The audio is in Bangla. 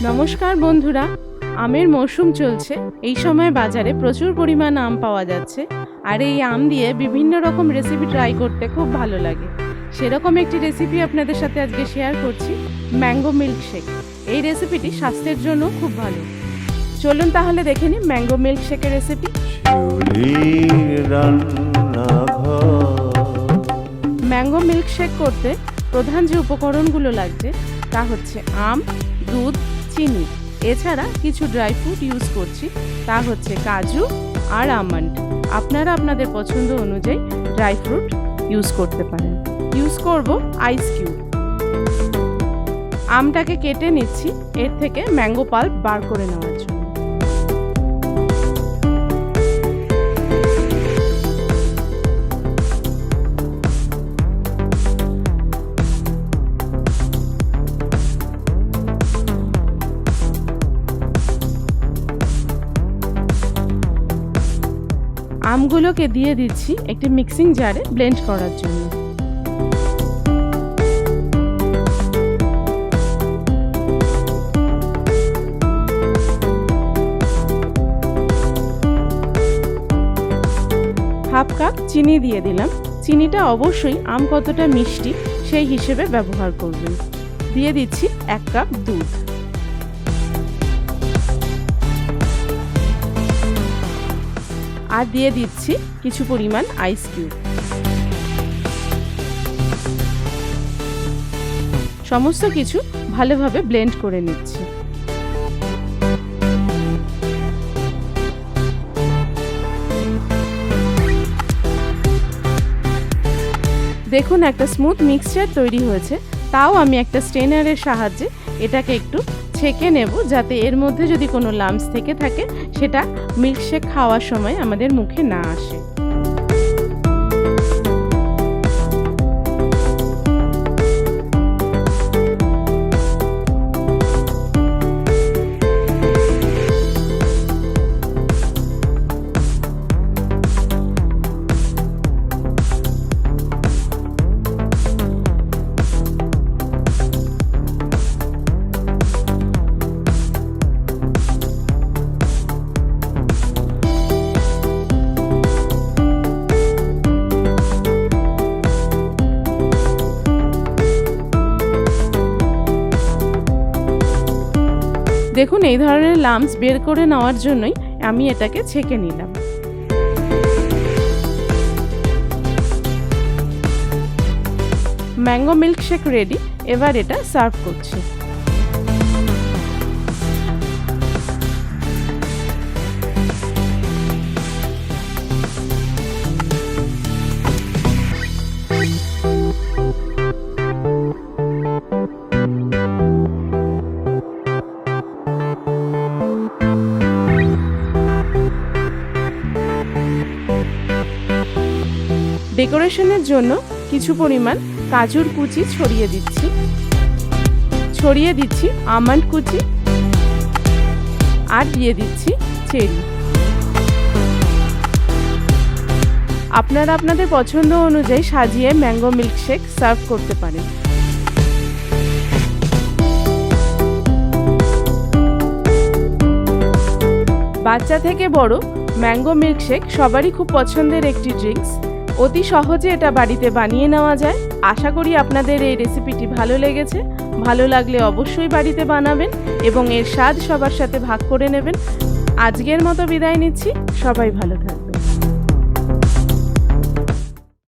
নমস্কার বন্ধুরা, আমের মৌসুম চলছে। এই সময় বাজারে প্রচুর পরিমাণ আম পাওয়া যাচ্ছে, আর এই আম দিয়ে বিভিন্ন রকম রেসিপি ট্রাই করতে খুব ভালো লাগে। সেরকম একটি রেসিপি আপনাদের সাথে আজকে শেয়ার করছি, ম্যাঙ্গো মিল্কশেক। এই রেসিপিটি স্বাস্থ্যের জন্য খুব ভালো। চলুন তাহলে দেখে নিই ম্যাঙ্গো মিল্কশেকের রেসিপি। ম্যাঙ্গো মিল্কশেক করতে প্রধান যে উপকরণগুলো লাগছে তা হচ্ছে আম, দুধ, চিনি। এছাড়া কিছু ড্রাই ফ্রুট ইউজ করছি, তা হচ্ছে কাজু আর আমন্ড। আপনারা আপনাদের পছন্দ অনুযায়ী ড্রাই ফ্রুট ইউজ করতে পারেন। ইউজ করব আইস কিউব। আমটাকে কেটে নিচ্ছি এর থেকে ম্যাঙ্গো পাল্প বার করে নেওয়ার জন্য। আমগুলোকে দিয়ে দিচ্ছি একটি মিক্সিং জারে ব্লেন্ড করার জন্য। হাফ কাপ চিনি দিয়ে দিলাম। চিনিটা অবশ্যই আম কতটা মিষ্টি সেই হিসেবে ব্যবহার করবেন। দিয়ে দিচ্ছি 1 কাপ দুধ। আর দিয়ে দিচ্ছি কিছু পরিমাণ আইস কিউব। সমস্ত কিছু ভালোভাবে ব্লেন্ড করে নিচ্ছি। দেখুন একটা স্মুথ মিক্সচার তৈরি হয়েছে। তাও আমি একটা স্ট্রেনারের সাহায্যে এটাকে একটু ছেঁকে নেব, যাতে এর মধ্যে যদি কোনো লাম্পস থেকে থাকে সেটা মিল্কশেক খাওয়ার সময় আমাদের মুখে না আসে। দেখুন এই ধরনের লাম্পস বের করে নেওয়ার জন্যই আমি এটাকে ছেঁকে নিলাম। Mango milkshake ready. এবার এটা সার্ভ করছি। ডেকোরেশনের জন্য কিছু পরিমাণ কাজুর কুচি ছড়িয়ে দিচ্ছি আমন্ড কুচি, আর দিয়ে দিচ্ছি চেরি। আপনারা আপনাদের পছন্দ অনুযায়ী সাজিয়ে ম্যাঙ্গো মিল্কশেক সার্ভ করতে পারেন। বাচ্চা থেকে বড় ম্যাঙ্গো মিল্কশেক সবারই খুব পছন্দের একটি ড্রিঙ্কস। অতি সহজে এটা বাড়িতে বানিয়ে নেওয়া যায়। আশা করি আপনাদের এই রেসিপিটি ভালো লেগেছে। ভালো লাগলে অবশ্যই বাড়িতে বানাবেন এবং এর স্বাদ সবার সাথে ভাগ করে নেবেন। আজকের মতো বিদায় নিচ্ছি। সবাই ভালো থাকবেন।